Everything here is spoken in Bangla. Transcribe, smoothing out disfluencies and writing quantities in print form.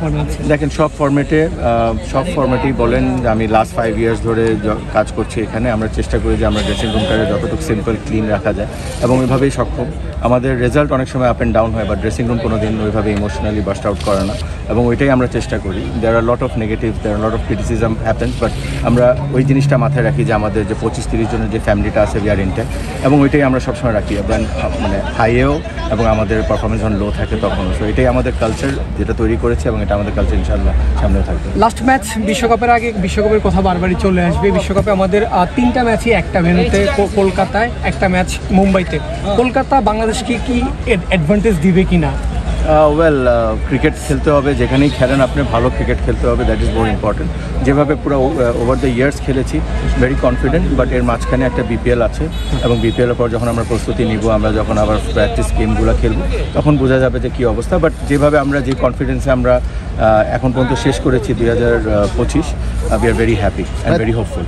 মনে হচ্ছে? দেখেন সব ফরম্যাটেই বলেন, আমি লাস্ট 5 ইয়ার্স ধরে কাজ করছি এখানে। আমরা চেষ্টা করি যে আমরা ড্রেসিং রুমটাকে যতটুকু সিম্পল ক্লিন রাখা যায় এবং ওইভাবেই সক্ষম। আমাদের রেজাল্ট অনেক সময় আপ অ্যান্ড ডাউন হয়, বাট ড্রেসিং রুম কোনো দিন ওইভাবে ইমোশনালি বাস্ট আউট করে না, এবং ওইটাই আমরা চেষ্টা করি। There are lot of negative, there are lot of criticism happens, but আমরা ওই জিনিসটা মাথায় রাখি যে আমাদের যে 25-30 জনের যে ফ্যামিলিটা আছে উই আর ইনট্যাক্ট, এবং ওইটাই আমরা সবসময় রাখি। দেন মানে হাইয়েও এবং আমাদের পারফরমেন্স যখন লো থাকে তখনও। সো এটাই আমাদের কালচার যেটা তৈরি করেছে, এবং এটা আমাদের কালচার ইনশাআল্লাহ সামনেও থাকবে। লাস্ট ম্যাচ বিশ্বকাপের আগে, বিশ্বকাপের কথা বারবারই চলে আসবে। বিশ্বকাপে আমাদের 3টা ম্যাচই একটা ভেন্যুতে, কলকাতায়, একটা ম্যাচ মুম্বাইতে। কলকাতা বাংলাদেশকে কি অ্যাডভান্টেজ দিবে কিনা? ক্রিকেট খেলতে হবে, যেখানেই খেলেন আপনি ভালো ক্রিকেট খেলতে হবে, দ্যাট ইজ মোর ইম্পর্টেন্ট। যেভাবে পুরো ওভার দ্য ইয়ার্স খেলেছি, ভেরি কনফিডেন্ট, বাট এর মাঝখানে একটা বিপিএল আছে, এবং বিপিএলের পর যখন আমরা প্রস্তুতি নিব, আমরা যখন আবার প্র্যাকটিস গেমগুলো খেলবো, তখন বোঝা যাবে যে কী অবস্থা। বাট যেভাবে আমরা যে কনফিডেন্সে আমরা এখন পর্যন্ত শেষ করেছি 2025, we are very happy and very hopeful.